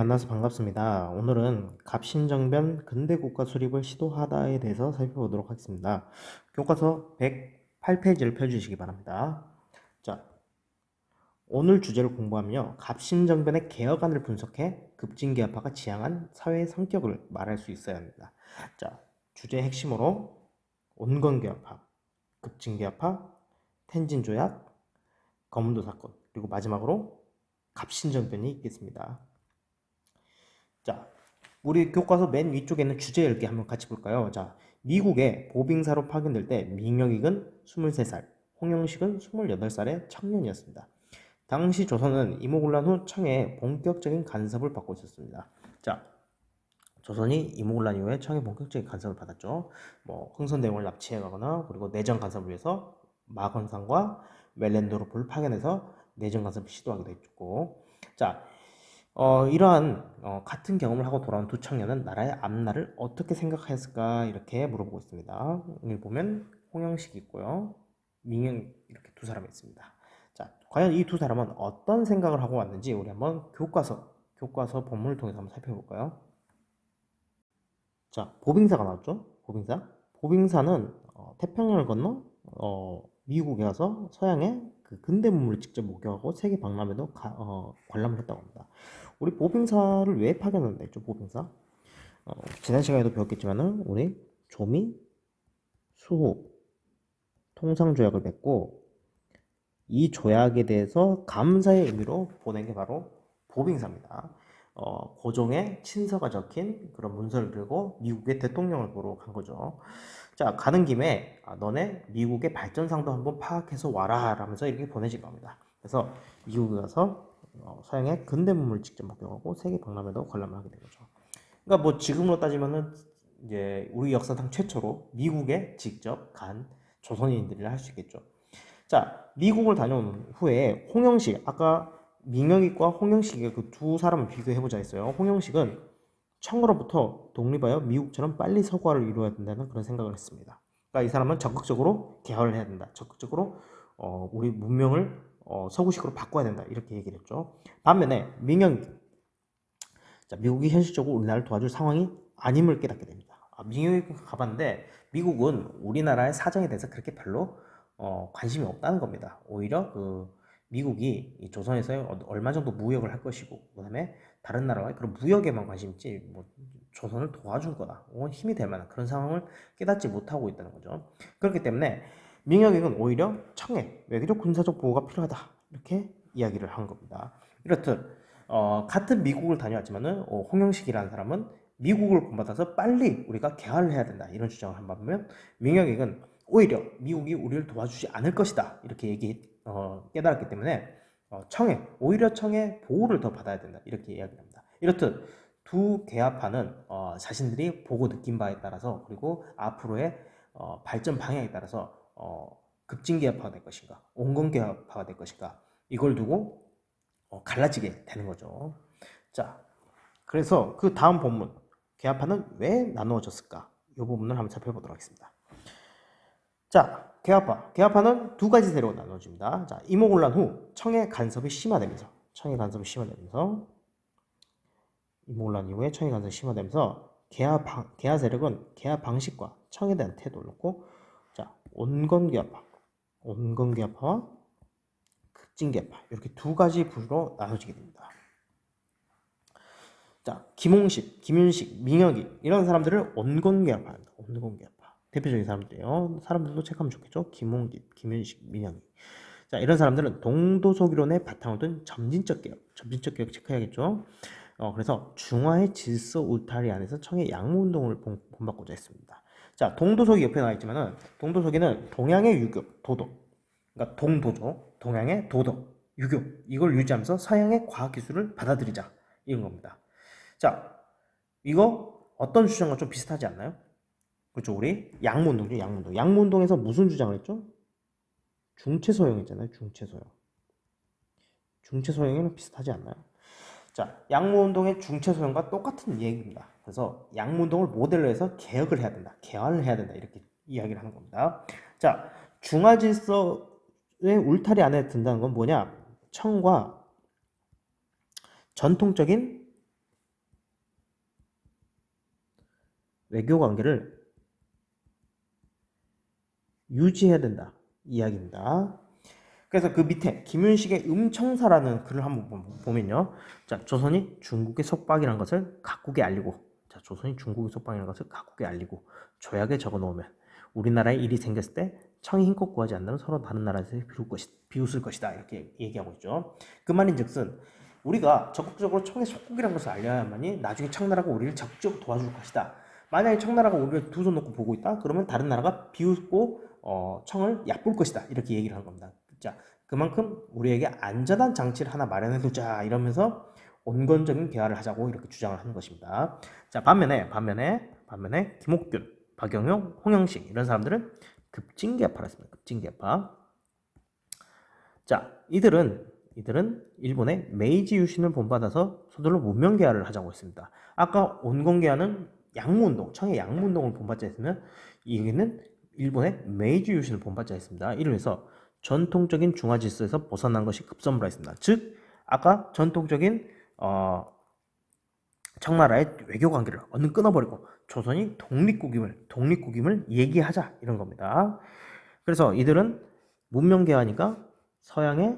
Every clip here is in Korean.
만나서 반갑습니다. 오늘은 갑신정변 근대국가 수립을 시도하다에 대해서 살펴보도록 하겠습니다. 교과서 108페이지를 펴주시기 바랍니다. 자, 오늘 주제를 공부하면요. 갑신정변의 개혁안을 분석해 급진개혁파가 지향한 사회의 성격을 말할 수 있어야 합니다. 자, 주제 핵심으로 온건개혁파, 급진개혁파, 텐진조약, 거문도 사건, 그리고 마지막으로 갑신정변이 있겠습니다. 자, 우리 교과서 맨 위쪽에 있는 주제 읽기 한번 같이 볼까요? 자, 미국에 보빙사로 파견될 때 민경익은 23살, 홍영식은 28살의 청년이었습니다. 당시 조선은 이모군란 후 청에 본격적인 간섭을 받고 있었습니다. 자, 조선이 이모군란 이후에 청에 본격적인 간섭을 받았죠. 흥선대원을 납치해가거나 그리고 내정 간섭을 위해서 마건상과 멜렌도르프를 파견해서 내정 간섭을 시도하기도 했고, 자, 이러한 같은 경험을 하고 돌아온 두 청년은 나라의 앞날을 어떻게 생각했을까 이렇게 물어보고 있습니다. 여기 보면 홍영식이 있고요. 민영 이렇게 두 사람이 있습니다. 자, 과연 이 두 사람은 어떤 생각을 하고 왔는지 우리 한번 교과서 본문을 통해서 한번 살펴볼까요? 자, 보빙사가 나왔죠? 보빙사는 태평양을 건너 미국에 가서 서양의 그 근대 문물을 직접 목격하고 세계 박람회도 관람을 했다고 합니다. 우리 보빙사를 왜 파견한다 했죠? 보빙사. 지난 시간에도 배웠겠지만은 우리 조미, 수호, 통상조약을 맺고 이 조약에 대해서 감사의 의미로 보낸 게 바로 보빙사입니다. 고종의 친서가 적힌 그런 문서를 들고 미국의 대통령을 보러 간 거죠. 자, 가는 김에 너네 미국의 발전상도 한번 파악해서 와라 라면서 이렇게 보내진 겁니다. 그래서 미국에 가서 서양의 근대 문물을 직접 목격하고 세계 박람회도 관람을 하게 된 거죠. 그러니까 뭐 지금으로 따지면은 이제 우리 역사상 최초로 미국에 직접 간 조선인들이라 할 수 있겠죠. 자, 미국을 다녀온 후에 홍영식, 아까 민영익과 홍영식의 그 두 사람을 비교해보자 했어요. 홍영식은 청으로부터 독립하여 미국처럼 빨리 서구화를 이루어야 된다는 그런 생각을 했습니다. 그러니까 이 사람은 적극적으로 개혁을 해야 된다. 적극적으로 우리 문명을 서구식으로 바꿔야 된다. 이렇게 얘기를 했죠. 반면에 민영익, 자, 미국이 현실적으로 우리나라를 도와줄 상황이 아님을 깨닫게 됩니다. 민영익 가봤는데 미국은 우리나라의 사정에 대해서 그렇게 별로 관심이 없다는 겁니다. 오히려 그 미국이 이 조선에서 얼마 정도 무역을 할 것이고 그다음에 다른 나라와의 그런 무역에만 관심 있지 뭐 조선을 도와줄 거다 힘이 될 만한 그런 상황을 깨닫지 못하고 있다는 거죠. 그렇기 때문에 민영익은 오히려 청해 외교적 군사적 보호가 필요하다 이렇게 이야기를 한 겁니다. 이렇듯 같은 미국을 다녀왔지만은 홍영식이라는 사람은 미국을 본받아서 빨리 우리가 개화를 해야 된다 이런 주장을 한 반면 민영익은 오히려 미국이 우리를 도와주지 않을 것이다 이렇게 깨달았기 때문에 오히려 청의 보호를 더 받아야 된다 이렇게 이야기합니다. 이렇듯 두 개화파는 자신들이 보고 느낀 바에 따라서 그리고 앞으로의 발전 방향에 따라서 급진개화파가 될 것인가 온건개화파가 될 것인가 이걸 두고 갈라지게 되는 거죠. 자, 그래서 그 다음 본문 개화파는 왜 나누어졌을까 이 부분을 한번 살펴보도록 하겠습니다. 자, 개화파는 두 가지 세로 나눠집니다. 자, 이모군란 후 청의 간섭이 심화되면서 이모군란 이후에 청의 간섭이 심화되면서 개화 세력은 개화 방식과 청에 대한 태도를 놓고 자, 온건개화파와 급진개화파 이렇게 두 가지 부류로 나눠지게 됩니다. 자, 김홍식, 김윤식, 민혁이 이런 사람들을 온건개화파입니다. 온건개화파. 대표적인 사람들이에요. 사람들도 체크하면 좋겠죠. 김홍집, 김윤식, 민혁이. 자, 이런 사람들은 동도소기론의 바탕을 둔 점진적 개혁 체크해야겠죠. 그래서 중화의 질서 울타리 안에서 청의 양무운동을 본받고자 했습니다. 자, 동도소기 옆에 나와 있지만은 동도소기는 동양의 유교, 도덕, 그러니까 동도죠. 동양의 도덕, 유교 이걸 유지하면서 서양의 과학기술을 받아들이자 이런 겁니다. 자, 이거 어떤 주장과 좀 비슷하지 않나요? 그렇죠. 우리 양무운동이죠. 양무운동에서 무슨 주장을 했죠? 중체소형 있잖아요. 중체소형이랑 비슷하지 않나요? 자, 양무운동의 중체소형과 똑같은 얘기입니다. 그래서 양무운동을 모델로 해서 개혁을 해야 된다. 개화를 해야 된다. 이렇게 이야기를 하는 겁니다. 자, 중화질서의 울타리 안에 든다는 건 뭐냐? 청과 전통적인 외교 관계를 유지해야 된다 이야기입니다. 그래서 그 밑에 김윤식의 음청사라는 글을 한번 보면요. 자, 조선이 중국의 속박이라는 것을 각국에 알리고, 자, 조선이 중국의 속박이라는 것을 각국에 알리고 조약에 적어 놓으면 우리나라에 일이 생겼을 때 청이 힘껏 구하지 않는 서로 다른 나라에서 비웃을 것이다. 이렇게 얘기하고 있죠. 그 말인즉슨 우리가 적극적으로 청의 속국이라는 것을 알려야만이 나중에 청나라가 우리를 적극적으로 도와줄 것이다. 만약에 청나라가 우리를 두 손 놓고 보고 있다. 그러면 다른 나라가 비웃고 청을 얕볼 것이다. 이렇게 얘기를 하는 겁니다. 자, 그만큼 우리에게 안전한 장치를 하나 마련해 두자 이러면서 온건적인 대화를 하자고 이렇게 주장을 하는 것입니다. 자, 반면에 김옥균, 박영용, 홍영식 이런 사람들은 급진계파를 했습니다. 급진계파. 자, 이들은 일본의 메이지 유신을 본받아서 서둘러 문명개화를 하자고 했습니다. 아까 온건개화는 양무운동, 청의 양무운동을 본받자 했으면 여기는 일본의 메이지 유신을 본받자 했습니다. 이러면서 전통적인 중화 질서에서 벗어난 것이 급선무라했습니다. 즉, 아까 전통적인 청나라의 외교 관계를 얼른 끊어버리고 조선이 독립국임을 얘기하자 이런 겁니다. 그래서 이들은 문명개화니까 서양의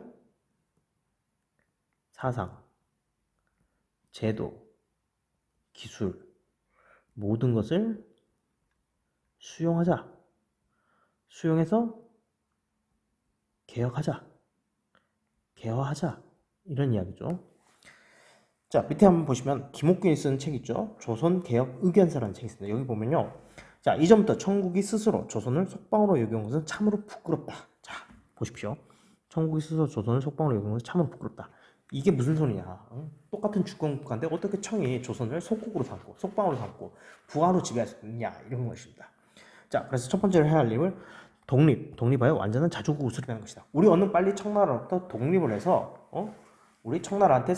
사상, 제도, 기술 모든 것을 수용해서 개혁하자 이런 이야기죠. 자, 밑에 한번 보시면 김옥균이 쓴 책 있죠. 조선개혁의견서라는 책이 있습니다. 여기 보면요. 자, 이전부터 청국이 스스로 조선을 속방으로 여겨온 것은 참으로 부끄럽다. 자, 보십시오. 청국이 스스로 조선을 속방으로 여겨온 것은 참으로 부끄럽다. 이게 무슨 소리냐. 똑같은 주권 국가인데 어떻게 청이 조선을 속국으로 삼고 속방으로 삼고 부하로 지배할 수 있느냐 이런 것입니다. 자, 그래서 첫 번째로 해야 할 일은 독립하여 완전한 자주국을 수립하는 것이다. 우리 얼른 빨리 청나라로부터 독립을 해서 우리 청나라한테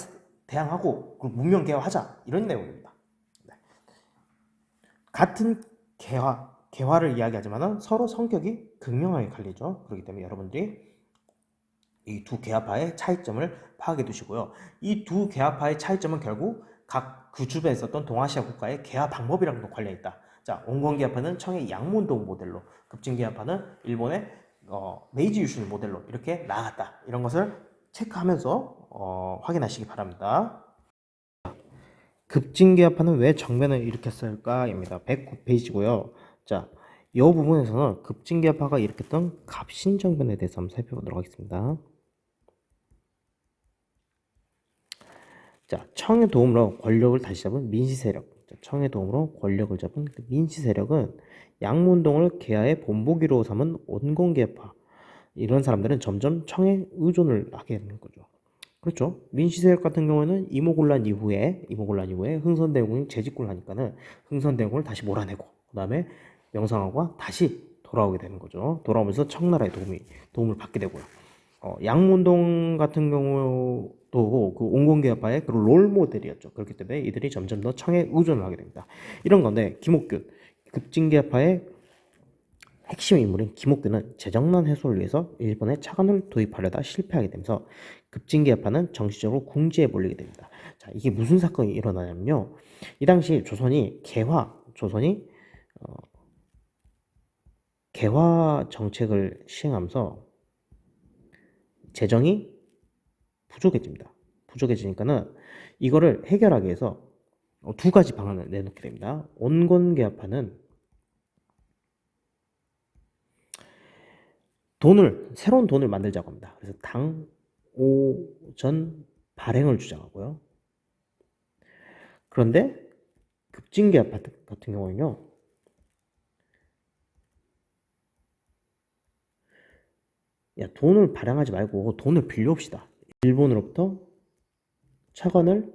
대항하고 문명개화하자 이런 내용입니다. 네. 같은 개화를 이야기하지만 서로 성격이 극명하게 갈리죠. 그렇기 때문에 여러분들이 이 두 개화파의 차이점을 파악해 두시고요. 이 두 개화파의 차이점은 결국 각 그 주변에 있었던 동아시아 국가의 개화 방법이랑도 관련이 있다. 자, 온건개화파는 청의 양문동 모델로, 급진개화파는 일본의 메이지 유신 모델로 이렇게 나아갔다. 이런 것을 체크하면서 확인하시기 바랍니다. 급진개화파는 왜 정변을 일으켰을까입니다. 109페이지고요. 자, 이 부분에서는 급진개화파가 일으켰던 갑신정변에 대해서 한번 살펴보도록 하겠습니다. 자, 청의 도움으로 권력을 다시 잡은 민시세력. 청의 도움으로 권력을 잡은 그 민시세력은 양문동을 개화의 본보기로 삼은 온건개파. 이런 사람들은 점점 청에 의존을 하게 되는 거죠. 그렇죠. 민시세력 같은 경우에는 이모곤란 이후에 흥선대원군이 재집권을 하니까는 흥선대원군을 다시 몰아내고 그 다음에 명성황후가 다시 돌아오게 되는 거죠. 돌아오면서 청나라의 도움을 받게 되고요. 양문동 같은 경우도 그 온건개화파의 그 롤모델이었죠. 그렇기 때문에 이들이 점점 더 청에 의존을 하게 됩니다. 이런 건데 김옥균 급진개화파의 핵심 인물인 김옥균은 재정난 해소를 위해서 일본에 차관을 도입하려다 실패하게 되면서 급진개화파는 정치적으로 궁지에 몰리게 됩니다. 자, 이게 무슨 사건이 일어나냐면요. 이 당시 조선이 개화 정책을 시행하면서 재정이 부족해집니다. 부족해지니까는 이거를 해결하기 위해서 두 가지 방안을 내놓게 됩니다. 온건개화파는 새로운 돈을 만들자고 합니다. 그래서 당오전 발행을 주장하고요. 그런데 급진개화파 같은 경우는요. 야, 돈을 발행하지 말고 돈을 빌려옵시다. 일본으로부터 차관을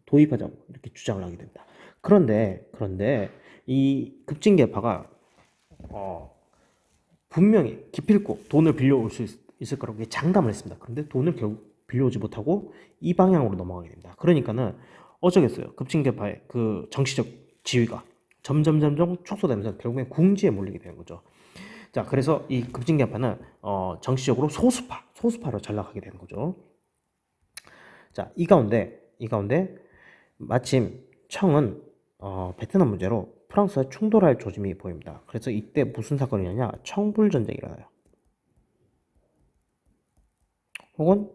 도입하자고 이렇게 주장을 하게 됩니다. 그런데 이 급진개파가 분명히 기필코 돈을 빌려올 수 있을 거라고 장담을 했습니다. 그런데 돈을 결국 빌려오지 못하고 이 방향으로 넘어가게 됩니다. 그러니까는 어쩌겠어요. 급진개파의 그 정치적 지위가 점점 축소되면서 결국엔 궁지에 몰리게 되는 거죠. 자, 그래서 이 급진개파는 정치적으로 소수파로 전락하게 되는 거죠. 자, 이 가운데 마침 청은 베트남 문제로 프랑스와 충돌할 조짐이 보입니다. 그래서 이때 무슨 사건이 냐냐 청불 전쟁이 일어나요. 혹은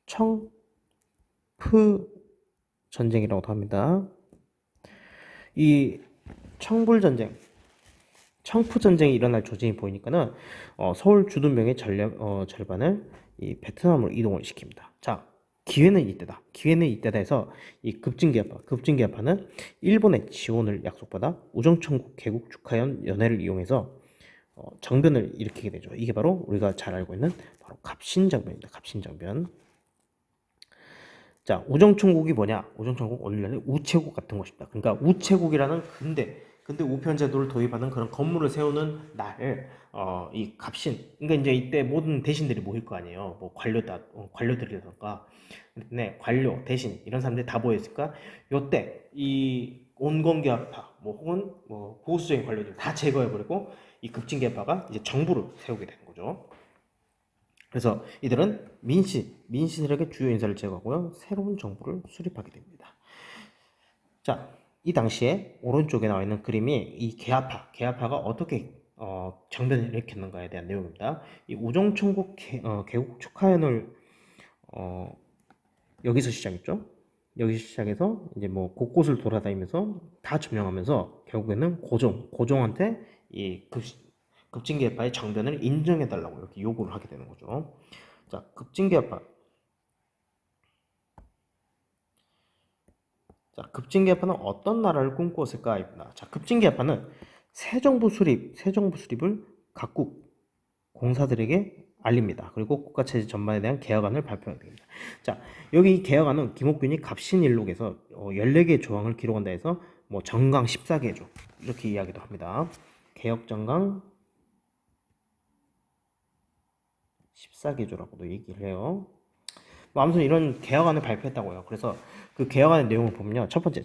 청프 전쟁이라고도 합니다. 이 청불 전쟁, 청프 전쟁이 일어날 조짐이 보이니까는 서울 주둔병의 절반을 이 베트남으로 이동을 시킵니다. 자, 기회는 이때다. 기회는 이때다 해서 이 급진기합파는 일본의 지원을 약속받아 우정천국 개국 축하연 연회를 이용해서 정변을 일으키게 되죠. 이게 바로 우리가 잘 알고 있는 바로 갑신정변입니다. 갑신정변. 자, 우정총국이 뭐냐? 우정총국 원래는 우체국 같은 것입니다. 그러니까 우체국이라는 근대 우편 제도를 도입하는 그런 건물을 세우는 날, 이 갑신, 그러니까 이제 이때 모든 대신들이 모일 거 아니에요. 뭐 관료들이라던가, 네, 관료, 대신 이런 사람들이 다 모였으니까 요때 이 온건계합파, 뭐 혹은 뭐 보수적인 관료들 다 제거해버리고 이 급진계합파가 이제 정부를 세우게 되는 거죠. 그래서 이들은 민씨 세력의 주요 인사를 제거하고요. 새로운 정부를 수립하게 됩니다. 자, 이 당시에 오른쪽에 나와 있는 그림이 이 개화파가 어떻게 정변을 일으켰는가에 대한 내용입니다. 이 우정총국 개국 축하연을 여기서 시작했죠. 여기서 시작해서 이제 뭐 곳곳을 돌아다니면서 다 점령하면서 결국에는 고종한테 이 급진계파의 정변을 인정해달라고 이렇게 요구를 하게 되는 거죠. 자, 급진계파는 어떤 나라를 꿈꾸었을까입니다. 자, 급진계파는 새 정부 수립을 각국 공사들에게 알립니다. 그리고 국가체제 전반에 대한 개혁안을 발표하게 됩니다. 자, 여기 개혁안은 김옥균이 갑신일록에서 14개의 조항을 기록한다 해서 뭐 정강 14개조 이렇게 이야기도 합니다. 개혁정강 14개조라고도 얘기를 해요. 뭐 아무튼 이런 개혁안을 발표했다고요. 그래서 그 개혁안의 내용을 보면요. 첫 번째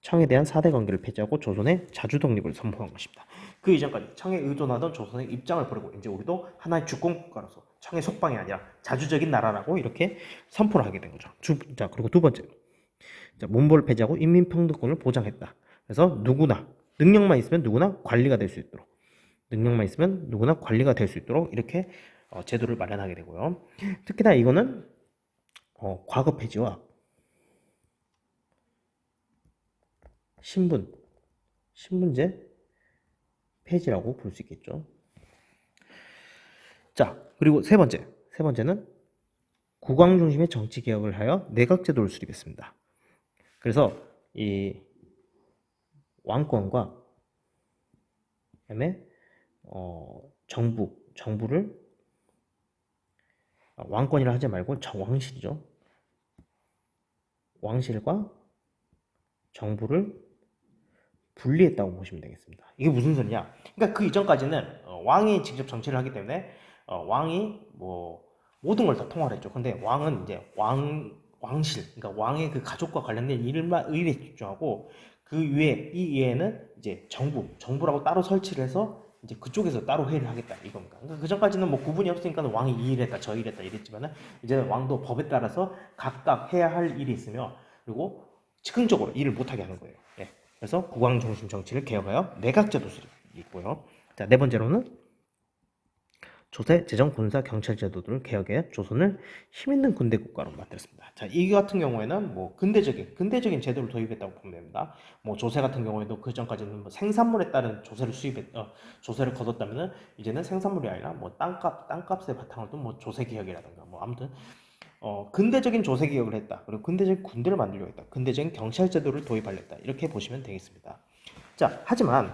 청에 대한 4대 관계를 폐지하고 조선의 자주 독립을 선포한 것입니다. 그 이전까지 청에 의존하던 조선의 입장을 버리고 이제 우리도 하나의 주권 국가로서 청의 속방이 아니라 자주적인 나라라고 이렇게 선포를 하게 된 거죠. 자, 그리고 두 번째, 자, 문벌을 폐지하고 인민평등권을 보장했다. 그래서 능력만 있으면 누구나 관리가 될 수 있도록 이렇게 제도를 마련하게 되고요. 특히나 이거는 과거 폐지와 신분제 폐지라고 볼 수 있겠죠. 자, 그리고 세 번째는 국왕 중심의 정치 개혁을 하여 내각 제도를 수립했습니다. 그래서 이 왕권과 그다음에 정부를 왕권이라 하지 말고 왕실이죠. 왕실과 정부를 분리했다고 보시면 되겠습니다. 이게 무슨 소리냐? 그러니까 그 이전까지는 왕이 직접 정치를 하기 때문에 왕이 뭐 모든 걸 다 통화를 했죠. 근데 왕은 이제 왕실, 그러니까 왕의 그 가족과 관련된 일에 집중하고 그 이외에는 이제 정부라고 따로 설치를 해서 이제 그쪽에서 따로 회의를 하겠다 이겁니다. 그러니까 그 전까지는 뭐 구분이 없으니까 왕이 이 일했다 저 일했다 이랬지만은 이제는 왕도 법에 따라서 각각 해야 할 일이 있으며 그리고 즉흥적으로 일을 못하게 하는 거예요. 예. 그래서 국왕 중심 정치를 개혁하여 내각제도 수립이 있고요. 자, 네 번째로는 조세, 재정, 군사, 경찰 제도들을 개혁해 조선을 힘있는 군대 국가로 만들었습니다. 자, 이 같은 경우에는 뭐 근대적인 제도를 도입했다고 보면 됩니다. 뭐 조세 같은 경우에도 그 전까지는 뭐 생산물에 따른 조세를 거뒀다면은 이제는 생산물이 아니라 뭐 땅값에 바탕을 둔 뭐 조세 개혁이라든가 뭐 아무튼 근대적인 조세 개혁을 했다. 그리고 근대적인 군대를 만들려고 했다. 근대적인 경찰 제도를 도입하려 했다. 이렇게 보시면 되겠습니다. 자, 하지만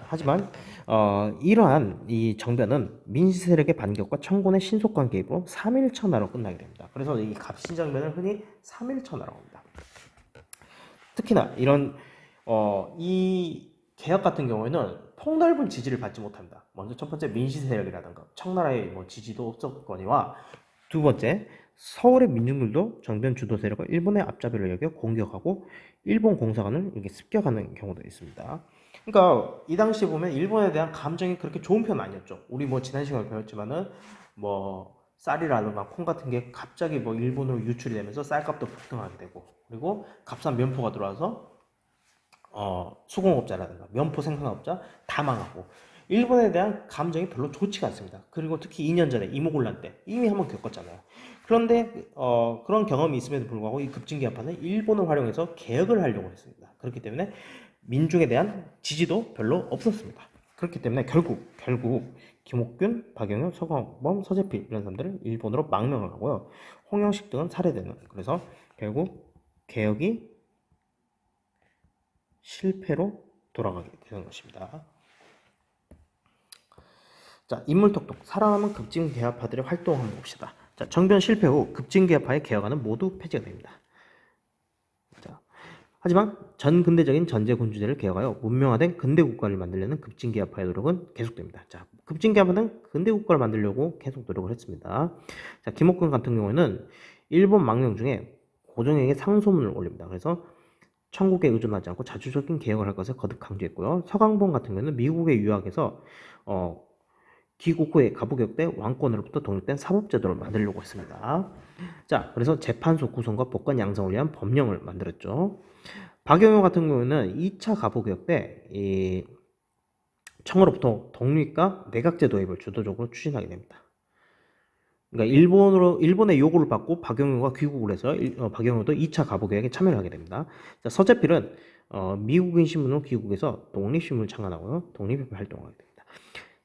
이러한 이 정변은 민씨 세력의 반격과 청군의 신속한 개입으로 3.1천하로 끝나게 됩니다. 그래서 이 갑신정변을 흔히 3.1천하라고 합니다. 특히나 이런 이 개혁 같은 경우에는 폭넓은 지지를 받지 못합니다. 먼저 첫 번째 민씨 세력이라든가 청나라의 뭐 지지도 없었거니와 두 번째 서울의 민중들도 정변 주도 세력을 일본의 앞잡이를 여겨 공격하고 일본 공사관을 이렇게 습격하는 경우도 있습니다. 그러니까 이 당시에 보면 일본에 대한 감정이 그렇게 좋은 편은 아니었죠. 우리 뭐 지난 시간에 배웠지만은 뭐 쌀이라든가 콩 같은 게 갑자기 뭐 일본으로 유출이 되면서 쌀값도 폭등하게 되고 그리고 값싼 면포가 들어와서 수공업자라든가 면포 생산업자 다 망하고 일본에 대한 감정이 별로 좋지가 않습니다. 그리고 특히 2년 전에 이모군란 때 이미 한번 겪었잖아요. 그런데 그런 경험이 있음에도 불구하고 이 급진기아파는 일본을 활용해서 개혁을 하려고 했습니다. 그렇기 때문에 민중에 대한 지지도 별로 없었습니다. 그렇기 때문에 결국 김옥균, 박영효, 서광범, 서재필 이런 사람들을 일본으로 망명을 하고요. 홍영식 등은 살해되는. 그래서 결국 개혁이 실패로 돌아가게 되는 것입니다. 자, 인물톡톡. 살아남은 급진개혁파들의 활동을 한번 봅시다. 자, 정변 실패 후 급진개혁파의 개혁안은 모두 폐지가 됩니다. 자, 하지만 전근대적인 전제군주제를 개혁하여 문명화된 근대국가를 만들려는 급진개혁파의 노력은 계속됩니다. 자, 급진개혁파는 근대국가를 만들려고 계속 노력을 했습니다. 자, 김옥근 같은 경우에는 일본 망명 중에 고종에게 상소문을 올립니다. 그래서 천국에 의존하지 않고 자주적인 개혁을 할 것을 거듭 강조했고요. 서강봉 같은 경우는 미국에 유학해서 귀국 후에 가부개혁 때 왕권으로부터 독립된 사법제도를 만들려고 했습니다. 자, 그래서 재판소 구성과 법관 양성을 위한 법령을 만들었죠. 박영효 같은 경우는 2차 가부개혁 때 청으로부터 독립과 내각제 도입을 주도적으로 추진하게 됩니다. 그러니까 일본의 요구를 받고 박영효가 귀국을 해서 박영효도 2차 가부개혁에 참여를 하게 됩니다. 자, 서재필은 미국인 신분으로 귀국해서 독립신문을 창간하고요. 독립협회 활동을 하게 됩니다.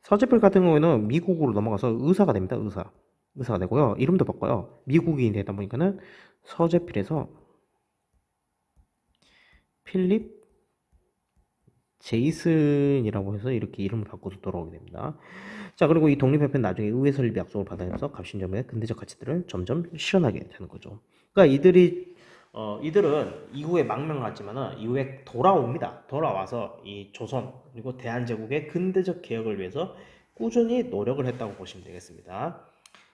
서재필 같은 경우에는 미국으로 넘어가서 의사가 됩니다. 의사가 되고요. 이름도 바꿔요. 미국인이 되다 보니까는 서재필에서 필립 제이슨이라고 해서 이렇게 이름을 바꿔서 돌아오게 됩니다. 자, 그리고 이 독립협회는 나중에 의회 설립 약속을 받으면서 갑신정변의 근대적 가치들을 점점 실현하게 되는 거죠. 그러니까 이들은 이후에 망명을 하지만은 이후에 돌아옵니다. 돌아와서 이 조선 그리고 대한제국의 근대적 개혁을 위해서 꾸준히 노력을 했다고 보시면 되겠습니다.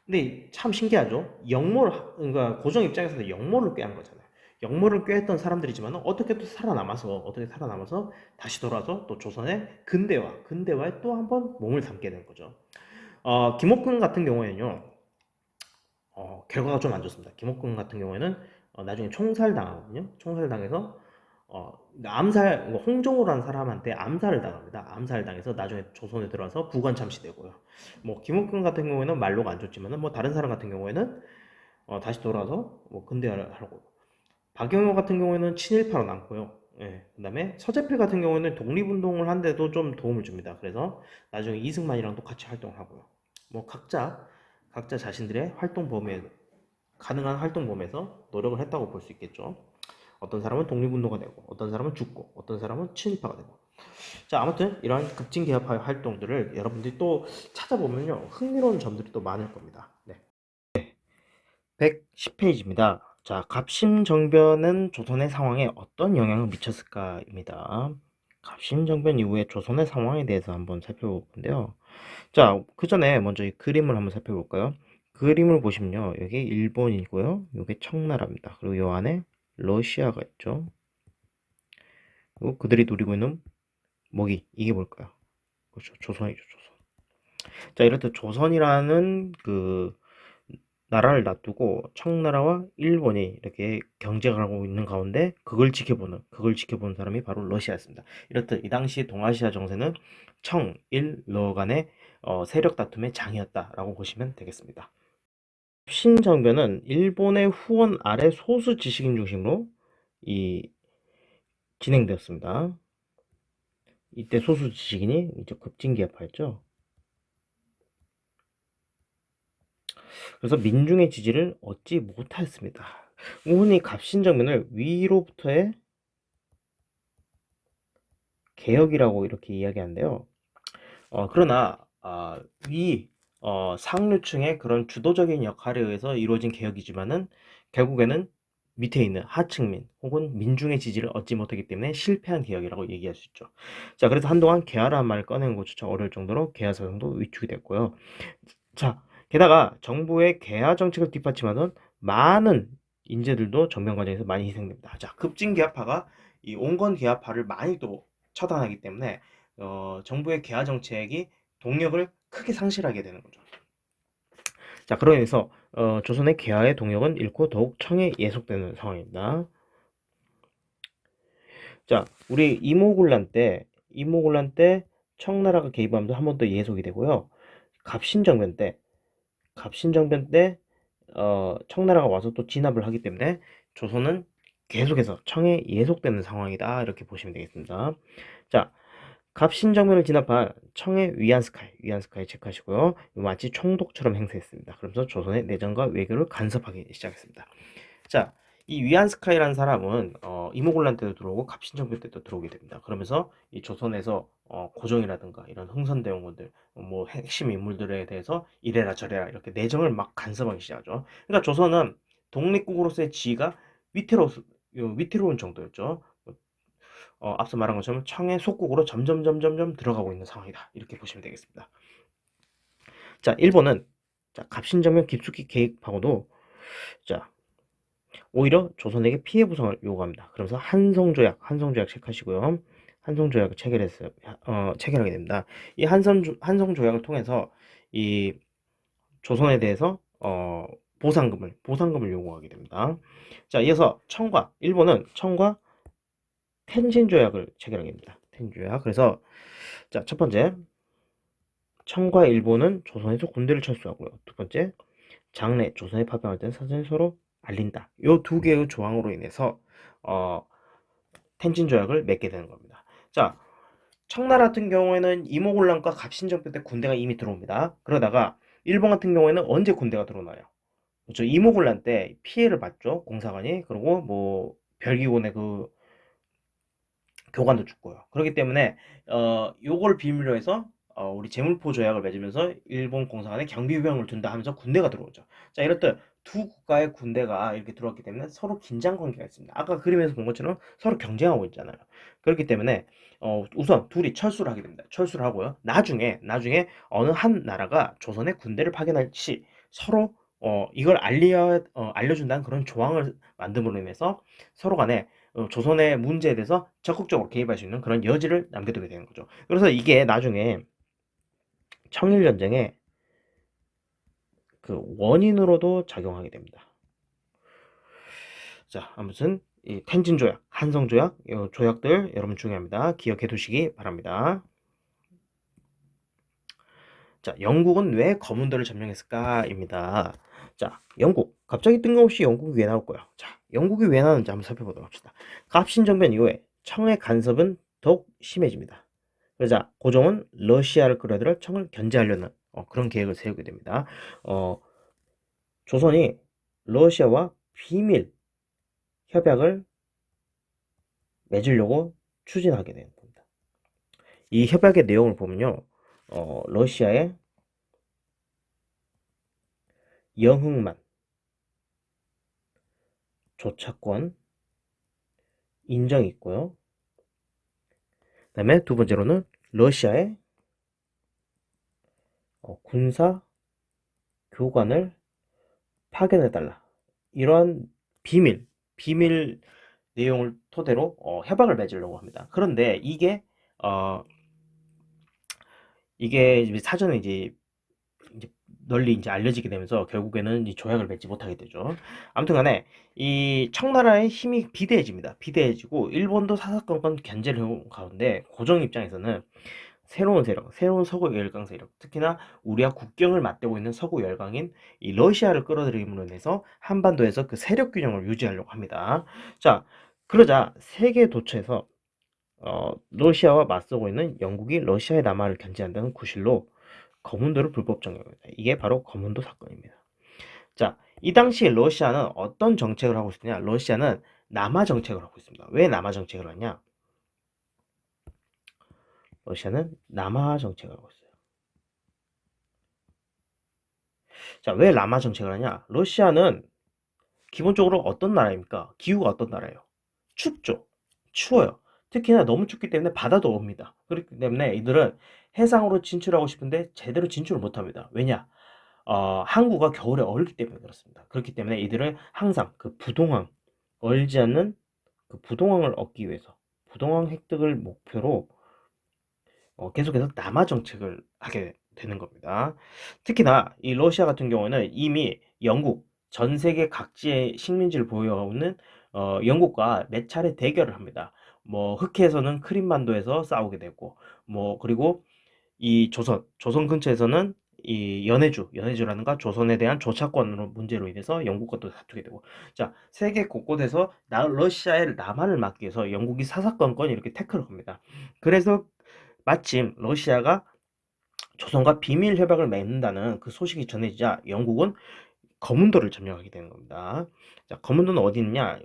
근데 참 신기하죠. 그러니까 고종 입장에서는 역모를 꾀한 거잖아요. 역모를 꾀했던 사람들이지만 어떻게 살아남아서 다시 돌아서 또 조선의 근대화에 또 한번 몸을 담게 된 거죠. 김옥근 같은 경우에는요, 결과가 좀 안 좋습니다. 김옥근 같은 경우에는 나중에 총살당하거든요. 총살당해서 홍종호라는 사람한테 암살을 당합니다. 암살을 당해서 나중에 조선에 들어와서 부관 참시되고요. 뭐 김옥근 같은 경우에는 말로가 안 좋지만은 뭐 다른 사람 같은 경우에는 다시 돌아와서 뭐 근대화를 하고, 박영호 같은 경우에는 친일파로 남고요. 예, 그다음에 서재필 같은 경우에는 독립운동을 한데도 좀 도움을 줍니다. 그래서 나중에 이승만이랑도 같이 활동을 하고요. 뭐 각자 자신들의 가능한 활동 범위에서 노력을 했다고 볼 수 있겠죠. 어떤 사람은 독립운동가 되고, 어떤 사람은 죽고, 어떤 사람은 친일파가 되고. 자, 아무튼 이러한 급진개혁파의 활동들을 여러분들이 또 찾아보면요, 흥미로운 점들이 또 많을 겁니다. 네. 110페이지입니다. 자, 갑심정변은 조선의 상황에 어떤 영향을 미쳤을까입니다. 갑심정변 이후에 조선의 상황에 대해서 한번 살펴볼 건데요. 자, 그 전에 먼저 이 그림을 한번 살펴볼까요? 그림을 보시면요, 여기 일본이고요, 여기 청나라입니다. 그리고 요 안에 러시아가 있죠. 그리고 그들이 누리고 있는 이게 뭘까요? 그렇죠, 조선이죠, 조선. 자, 이렇듯 조선이라는 그 나라를 놔두고 청나라와 일본이 이렇게 경쟁을 하고 있는 가운데 그걸 지켜보는 사람이 바로 러시아였습니다. 이렇듯 이 당시 동아시아 정세는 청, 일, 러 간의 세력 다툼의 장이었다라고 보시면 되겠습니다. 신정변은 일본의 후원 아래 소수 지식인 중심으로 진행되었습니다. 이때 소수 지식인이 이제 급진기업화였죠. 그래서 민중의 지지를 얻지 못하였습니다. 흔히 갑신정변을 위로부터의 개혁이라고 이렇게 이야기하는데요. 그러나 상류층의 그런 주도적인 역할에 의해서 이루어진 개혁이지만은 결국에는 밑에 있는 하층민 혹은 민중의 지지를 얻지 못하기 때문에 실패한 개혁이라고 얘기할 수 있죠. 자, 그래서 한동안 개화라는 말을 꺼내는 것조차 어려울 정도로 개화 사상도 위축이 됐고요. 자, 게다가 정부의 개화 정책을 뒷받침하던 많은 인재들도 정변 과정에서 많이 희생됩니다. 자, 급진개화파가 이 온건 개화파를 많이 또 처단하기 때문에 정부의 개화 정책이 동력을 크게 상실하게 되는 거죠. 자, 그로 인해서 조선의 개화의 동력은 잃고 더욱 청에 예속되는 상황입니다. 자, 우리 이모군란 때 청나라가 개입하면서 한 번 더 예속이 되고요. 갑신정변 때 청나라가 와서 또 진압을 하기 때문에 조선은 계속해서 청에 예속되는 상황이다. 이렇게 보시면 되겠습니다. 자, 갑신정변을 진압한 청의 위안스카이 체크하시고요. 마치 총독처럼 행세했습니다. 그러면서 조선의 내정과 외교를 간섭하기 시작했습니다. 자, 이 위안스카이라는 사람은 이모군란 때도 들어오고 갑신정변 때도 들어오게 됩니다. 그러면서 이 조선에서 고종이라든가 이런 흥선대원군들, 뭐 핵심 인물들에 대해서 이래라 저래라 이렇게 내정을 막 간섭하기 시작하죠. 그러니까 조선은 독립국으로서의 지위가 위태로운 정도였죠. 앞서 말한 것처럼 청의 속국으로 점점 들어가고 있는 상황이다. 이렇게 보시면 되겠습니다. 자, 일본은 갑신정변 깊숙이 개입하고도 자, 오히려 조선에게 피해 보상을 요구합니다. 그러면서 한성조약 체크하시고요. 한성조약을 체결하게 됩니다. 이 한성조약을 통해서 이 조선에 대해서 보상금을 요구하게 됩니다. 자, 이어서 일본은 청과 텐진조약을 체결하게 됩니다. 텐진조약. 그래서 자, 첫 번째, 청과 일본은 조선에서 군대를 철수하고요. 두 번째, 장래 조선에 파병할 때는 사전에 서로 알린다. 요 두 개의 조항으로 인해서 어, 텐진 조약을 맺게 되는 겁니다. 자, 청나라 같은 경우에는 이모군란과 갑신정변 때 군대가 이미 들어옵니다. 그러다가 일본 같은 경우에는 언제 군대가 들어오나요? 그렇죠. 이모군란 때 피해를 봤죠. 공사관이. 그리고 뭐 별기곤의 그 교관도 죽고요. 그렇기 때문에 요걸 비밀로 해서 우리 제물포 조약을 맺으면서 일본 공사관에 경비병을 둔다 하면서 군대가 들어오죠. 자, 이렇듯 두 국가의 군대가 이렇게 들어왔기 때문에 서로 긴장 관계가 있습니다. 아까 그림에서 본 것처럼 서로 경쟁하고 있잖아요. 그렇기 때문에 우선 둘이 철수를 하게 됩니다. 철수를 하고요. 나중에 어느 한 나라가 조선에 군대를 파견할 시 서로 이걸 알려준다는 그런 조항을 만듦으로 인해서 서로 간에 조선의 문제에 대해서 적극적으로 개입할 수 있는 그런 여지를 남겨두게 되는 거죠. 그래서 이게 나중에 청일전쟁의 그 원인으로도 작용하게 됩니다. 자, 아무튼 이 텐진조약, 한성조약, 이 조약들 여러분 중요합니다. 기억해 두시기 바랍니다. 자, 영국은 왜 거문도를 점령했을까?입니다. 자, 영국. 갑자기 뜬금없이 영국이 왜 나올까요? 자, 영국이 왜 나왔는지 한번 살펴보도록 합시다. 갑신정변 이후에 청의 간섭은 더욱 심해집니다. 그러자 고종은 러시아를 끌어들여 청을 견제하려는 그런 계획을 세우게 됩니다. 조선이 러시아와 비밀 협약을 맺으려고 추진하게 되는 겁니다. 이 협약의 내용을 보면요. 러시아의 영흥만, 조차권, 인정이 있고요. 그 다음에 두 번째로는 러시아의 군사 교관을 파견해달라. 이러한 비밀 내용을 토대로 협약을 맺으려고 합니다. 그런데 이게 사전에 이제 널리 이제 알려지게 되면서 결국에는 이 조약을 맺지 못하게 되죠. 아무튼간에 이 청나라의 힘이 비대해지고 일본도 사사건건 견제를 해온 가운데 고종 입장에서는 새로운 세력, 새로운 서구 열강 세력, 특히나 우리와 국경을 맞대고 있는 서구 열강인 이 러시아를 끌어들임으로 인해서 한반도에서 그 세력 균형을 유지하려고 합니다. 자, 그러자 세계 도처에서 러시아와 맞서고 있는 영국이 러시아의 남하를 견제한다는 구실로 거문도를 불법 점령합니다. 이게 바로 거문도 사건입니다. 자, 이 당시 러시아는 어떤 정책을 하고 있느냐? 러시아는 남하 정책을 하고 있습니다. 왜 남하 정책을 하냐? 러시아는 남하 정책을 하고 있어요. 자, 왜 남하 정책을 하냐? 러시아는 기본적으로 어떤 나라입니까? 기후가 어떤 나라예요? 춥죠. 추워요. 특히나 너무 춥기 때문에 바다도 옵니다. 그렇기 때문에 이들은 해상으로 진출하고 싶은데 제대로 진출을 못합니다. 왜냐? 항구가 겨울에 얼기 때문에 그렇습니다. 그렇기 때문에 이들은 항상 그 부동항, 얼지 않는 그 부동항을 얻기 위해서 부동항 획득을 목표로 계속해서 남하 정책을 하게 되는 겁니다. 특히나 이 러시아 같은 경우는 이미 영국, 전 세계 각지의 식민지를 보유하고 있는 영국과 몇 차례 대결을 합니다. 뭐 흑해에서는 크림반도에서 싸우게 되고, 뭐 그리고 이 조선 근처에서는 이 연해주라는가 조선에 대한 조차권 문제로 인해서 영국과 또 다투게 되고, 자, 세계 곳곳에서 러시아의 남한을 막기 위해서 영국이 사사건건 이렇게 태클을 겁니다. 그래서 마침 러시아가 조선과 비밀 협약을 맺는다는 그 소식이 전해지자 영국은 거문도를 점령하게 되는 겁니다. 자, 거문도는 어디 있냐?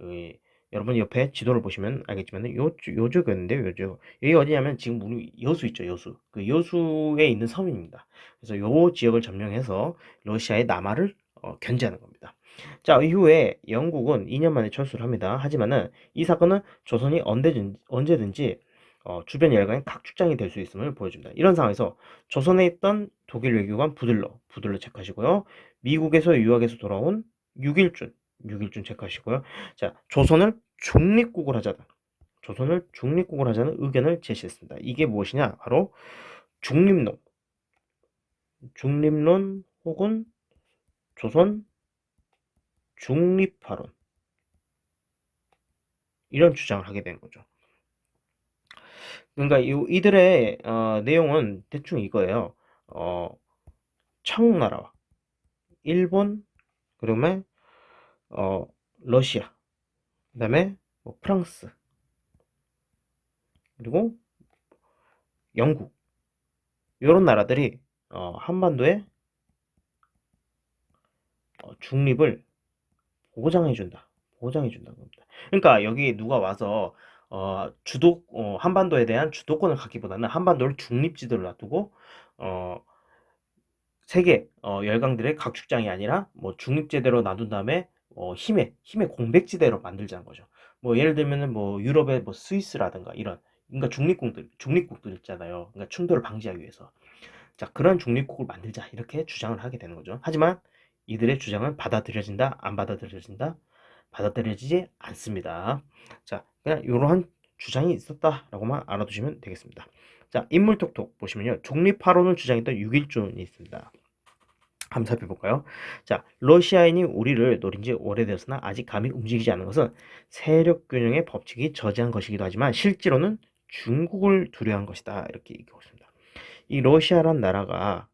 여러분 옆에 지도를 보시면 알겠지만 요쪽이었는데요, 요쪽. 여기 어디냐면 지금 우리 여수 있죠, 여수. 그 여수에 있는 섬입니다. 그래서 요 지역을 점령해서 러시아의 남하를 견제하는 겁니다. 자, 이후에 영국은 2년 만에 철수를 합니다. 하지만은 이 사건은 조선이 언제든지 주변 열강의 각축장이 될 수 있음을 보여줍니다. 이런 상황에서 조선에 있던 독일 외교관 부들러 체크하시고요. 미국에서 유학에서 돌아온 6일준 체크하시고요. 자, 조선을 중립국을 하자는 의견을 제시했습니다. 이게 무엇이냐? 바로 중립론, 중립론 혹은 조선 중립화론, 이런 주장을 하게 된 거죠. 그러니까 이들의 내용은 대충 이거예요. 어, 청나라와 일본, 그다음에 어, 러시아, 그다음에 뭐 프랑스, 그리고 영국, 이런 나라들이 한반도의 중립을 보장해준다는 겁니다. 그러니까 여기 누가 와서 한반도에 대한 주도권을 갖기보다는 한반도를 중립지대로 놔두고 어, 세계 열강들의 각축장이 아니라 뭐 중립지대로 놔둔 다음에 힘의 공백지대로 만들자는 거죠. 뭐 예를 들면은 뭐 유럽의 뭐 스위스라든가 이런, 그러니까 중립국들 있잖아요. 그러니까 충돌을 방지하기 위해서. 자, 그런 중립국을 만들자 이렇게 주장을 하게 되는 거죠. 하지만 이들의 주장은 받아들여진다, 안 받아들여진다? 받아들여지지 않습니다. 자, 그냥 이러한 주장이 있었다라고만 알아두시면 되겠습니다. 자, 인물톡톡 보시면요, 중립화론을 주장했던 6.1준이 있습니다. 한번 살펴볼까요? 자, 러시아인이 우리를 노린 지 오래되었으나 아직 감히 움직이지 않는 것은 세력균형의 법칙이 저지한 것이기도 하지만 실제로는 중국을 두려워한 것이다, 이렇게 얘기하고 있습니다. 이 러시아란 나라가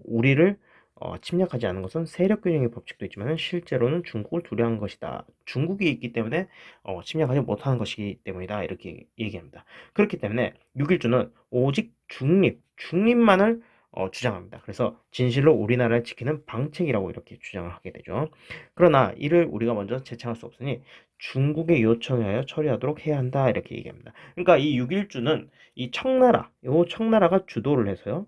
우리를 침략하지 않은 것은 세력균형의 법칙도 있지만 실제로는 중국을 두려워한 것이다. 중국이 있기 때문에 침략하지 못하는 것이기 때문이다. 이렇게 얘기합니다. 그렇기 때문에 6.1주는 오직 중립만을 주장합니다. 그래서 진실로 우리나라를 지키는 방책이라고 이렇게 주장을 하게 되죠. 그러나 이를 우리가 먼저 제청할 수 없으니 중국의 요청에 하여 처리하도록 해야 한다. 이렇게 얘기합니다. 그러니까 이 6.1주는 이 청나라가 주도를 해서요.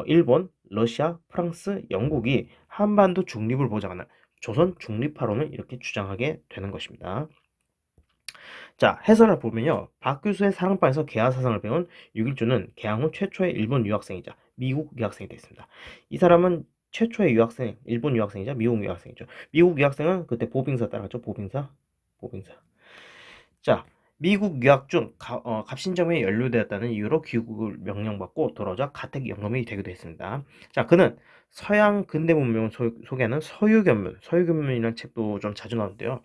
일본, 러시아, 프랑스, 영국이 한반도 중립을 보장하는 조선 중립화론을 이렇게 주장하게 되는 것입니다. 자, 해설을 보면요, 박규수의 사랑방에서 개화 사상을 배운 6.1주는 개항 후 최초의 일본 유학생이자 미국 유학생이 됐습니다. 이 사람은 최초의 일본 유학생이자 미국 유학생이죠. 미국 유학생은 그때 보빙사 따라갔죠. 보빙사. 자, 미국 유학 중 갑신점에 연루되었다는 이유로 귀국을 명령받고 돌아오자 가택연금이 되기도 했습니다. 자, 그는 서양 근대 문명을 소개하는 서유견문이라는 책도 좀 자주 나오는데요.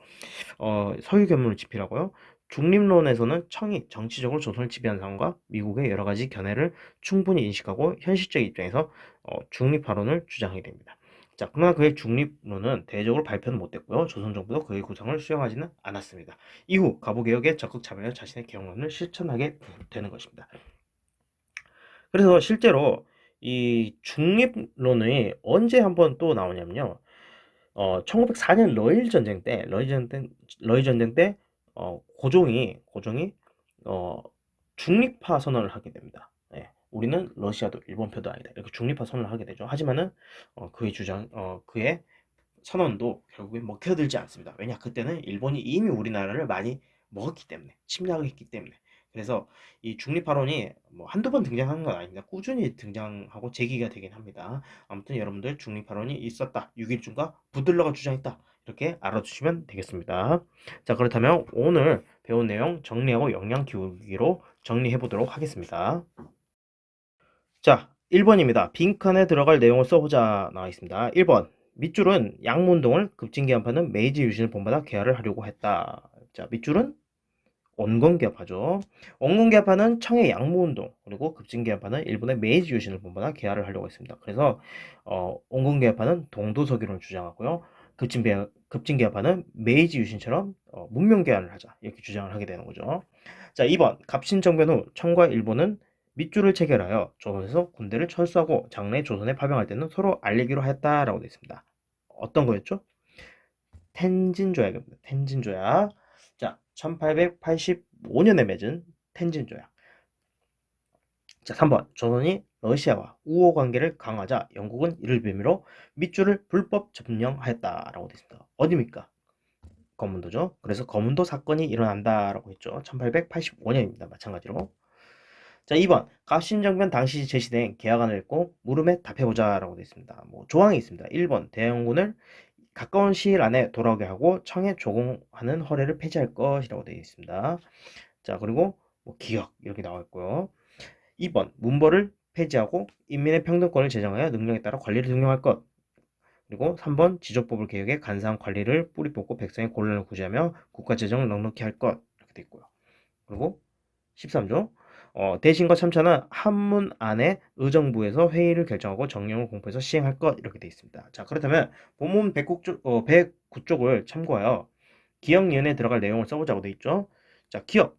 서유견문을 집필하고요. 중립론에서는 청이 정치적으로 조선을 지배한 상황과 미국의 여러 가지 견해를 충분히 인식하고 현실적 입장에서 중립화론을 주장하게 됩니다. 자, 그러나 그의 중립론은 대외적으로 발표는 못됐고요. 조선 정부도 그의 구상을 수용하지는 않았습니다. 이후 가부개혁에 적극 참여해 자신의 개혁론을 실천하게 되는 것입니다. 그래서 실제로 이 중립론이 언제 한번 또 나오냐면요. 1904년 러일 전쟁 때 고종이 중립화 선언을 하게 됩니다. 예, 우리는 러시아도 일본 표도 아니다, 이렇게 중립화 선언을 하게 되죠. 하지만은 그의 선언도 결국에 먹혀들지 않습니다. 왜냐, 그때는 일본이 이미 우리나라를 많이 먹었기 때문에, 침략을 했기 때문에. 그래서 이 중립화론이 뭐 한두 번 등장하는 건 아닙니다. 꾸준히 등장하고 제기가 되긴 합니다. 아무튼 여러분들 중립화론이 있었다, 6.1준과 부들러가 주장했다, 이렇게 알아두시면 되겠습니다. 자, 그렇다면 오늘 배운 내용 정리하고 영양 기울기로 정리해 보도록 하겠습니다. 자, 1번입니다. 빈칸에 들어갈 내용을 써보자 나와 있습니다. 1번, 밑줄은 양문동을 급진개헌파는 메이지 유신을 본받아 개화를 하려고 했다. 자, 밑줄은 온건기합하죠. 온건기합하는 청의 양무운동 그리고 급진기합하는 일본의 메이지 유신을 본받아 개화를 하려고 했습니다. 그래서 온건기합하는 동도서기론을 주장하고요. 급진기합하는 메이지 유신처럼 문명 개화를 하자 이렇게 주장을 하게 되는 거죠. 자, 2번 갑신정변 후 청과 일본은 밑줄을 체결하여 조선에서 군대를 철수하고 장래 조선에 파병할 때는 서로 알리기로 했다라고 되어 있습니다. 어떤 거였죠? 텐진조약입니다. 텐진조약. 자, 1885년에 맺은 텐진조약. 자, 3번. 조선이 러시아와 우호 관계를 강화하자 영국은 이를 빌미로 밑줄을 불법 점령하였다라고 되어 있습니다. 어디입니까? 거문도죠. 그래서 거문도 사건이 일어난다라고 했죠. 1885년입니다. 마찬가지로. 자, 2번. 갑신정변 당시 제시된 계약안을 읽고 물음에 답해보자라고 되어 있습니다. 뭐 조항이 있습니다. 1번. 대영군을 가까운 시일 안에 돌아오게 하고 청에 조공하는 허례를 폐지할 것이라고 되어 있습니다. 자, 그리고 뭐 기역 이렇게 나와 있고요. 2번 문벌을 폐지하고 인민의 평등권을 제정하여 능력에 따라 관리를 등용할 것. 그리고 3번 지적법을 개혁해 간사한 관리를 뿌리 뽑고 백성의 곤란을 구제하며 국가 재정을 넉넉히 할 것. 이렇게 되어 있고요. 그리고 13조 대신과 참차는 한문 안에 의정부에서 회의를 결정하고 정령을 공포해서 시행할 것 이렇게 되어 있습니다. 자, 그렇다면 본문 109쪽을 참고하여 기억니은에 들어갈 내용을 써보자고 되어 있죠. 자, 기억.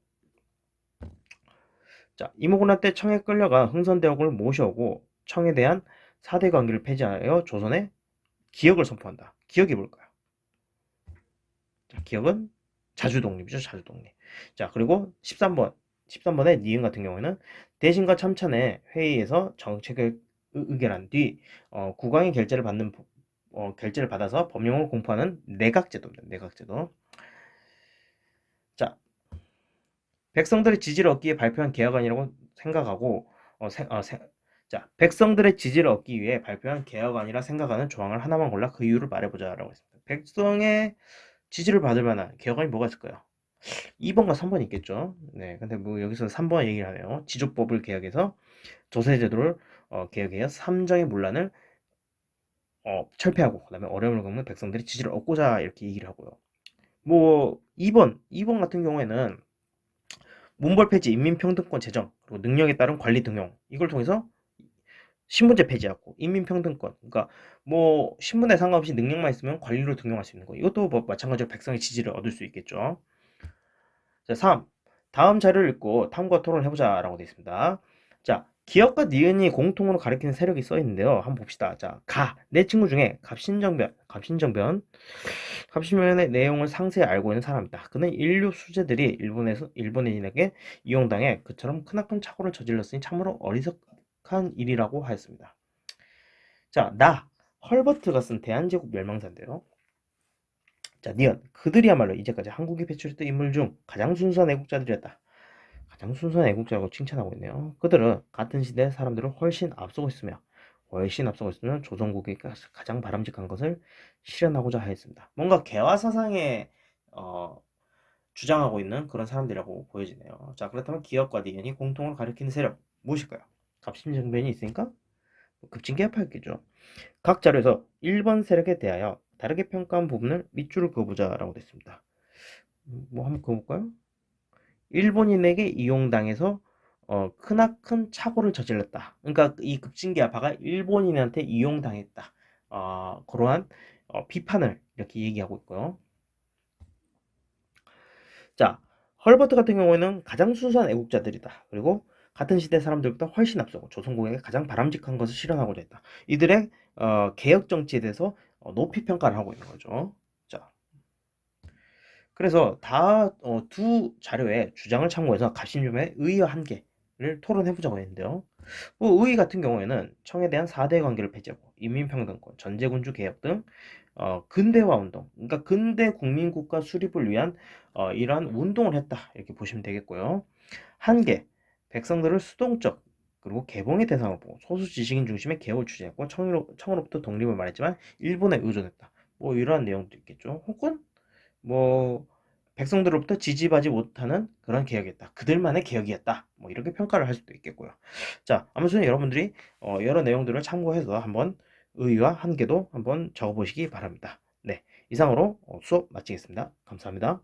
자, 이모군한 때 청에 끌려가 흥선대원군을 모셔오고 청에 대한 사대 관계를 폐지하여 조선에 기역을 선포한다. 기역이 뭘까요? 자, 기역은 자주독립이죠. 자주독립. 자, 그리고 13번의 니은 같은 경우에는 대신과 참찬의 회의에서 정책을 의결한 뒤 국왕이 결재를 받아서 법령을 공포하는 내각제도입니다. 내각제도. 자, 백성들의 지지를 얻기 위해 발표한 개혁안이라고 생각하고 자, 백성들의 지지를 얻기 위해 발표한 개혁안이라 생각하는 조항을 하나만 골라 그 이유를 말해보자라고 했습니다. 백성의 지지를 받을 만한 개혁안이 뭐가 있을까요? 2번과 3번이 있겠죠. 네, 근데 뭐 여기서 3번 얘기를 하네요. 지조법을 개혁해서 조세제도를 개혁해서 삼정의 문란을 철폐하고 그다음에 어려움을 겪는 백성들의 지지를 얻고자 이렇게 얘기를 하고요. 뭐 2번 같은 경우에는 문벌 폐지, 인민평등권 제정, 그리고 능력에 따른 관리 등용 이걸 통해서 신분제 폐지하고 인민평등권 그러니까 뭐 신분에 상관없이 능력만 있으면 관리로 등용할 수 있는 거 이것도 뭐 마찬가지로 백성의 지지를 얻을 수 있겠죠. 자, 3. 다음 자료를 읽고 탐구와 토론을 해보자라고 되어 있습니다. 자, 기역과 니은이 공통으로 가리키는 세력이 써 있는데요. 한번 봅시다. 자, 내 친구 중에 갑신정변의 내용을 상세히 알고 있는 사람이다. 그는 인류 수재들이 일본인에게 이용당해 그처럼 크나큰 착오를 저질렀으니 참으로 어리석한 일이라고 하였습니다. 자, 헐버트가 쓴 대한제국 멸망사인데요. 자, 니은. 그들이야말로 이제까지 한국이 배출했던 인물 중 가장 순수한 애국자들이었다. 가장 순수한 애국자라고 칭찬하고 있네요. 그들은 같은 시대 사람들을 훨씬 앞서고 있으면 조선국이 가장 바람직한 것을 실현하고자 하였습니다. 뭔가 개화 사상에 주장하고 있는 그런 사람들이라고 보여지네요. 자, 그렇다면 기업과 니은이 공통으로 가리키는 세력 무엇일까요? 갑신정변이 있으니까 급진개혁파였겠죠. 각 자료에서 1번 세력에 대하여 다르게 평가한 부분을 밑줄을 그어보자라고 됐습니다. 뭐 한번 그어볼까요? 일본인에게 이용당해서 크나큰 착오를 저질렀다. 그러니까 이 급진개화파가 일본인한테 이용당했다. 그러한 비판을 이렇게 얘기하고 있고요. 자, 헐버트 같은 경우에는 가장 순수한 애국자들이다. 그리고 같은 시대 사람들보다 훨씬 앞서고 조선국에게 가장 바람직한 것을 실현하고자 했다. 이들의 개혁 정치에 대해서 높이 평가를 하고 있는 거죠. 자, 그래서 두 자료의 주장을 참고해서 갑신정변의 의의와 한계를 토론해보자고 했는데요. 뭐 의의 같은 경우에는 청에 대한 4대 관계를 폐지하고 인민평등권, 전제군주 개혁 등 근대화 운동, 그러니까 근대 국민국가 수립을 위한 이러한 운동을 했다 이렇게 보시면 되겠고요. 한계, 백성들을 수동적 그리고 개봉의 대상으로 보고 소수 지식인 중심의 개혁을 추진했고 청으로부터 독립을 말했지만 일본에 의존했다. 뭐 이러한 내용도 있겠죠. 혹은 뭐 백성들로부터 지지받지 못하는 그런 개혁이었다. 그들만의 개혁이었다. 뭐 이렇게 평가를 할 수도 있겠고요. 자, 아무튼 여러분들이 여러 내용들을 참고해서 한번 의의와 한계도 한번 적어보시기 바랍니다. 네, 이상으로 수업 마치겠습니다. 감사합니다.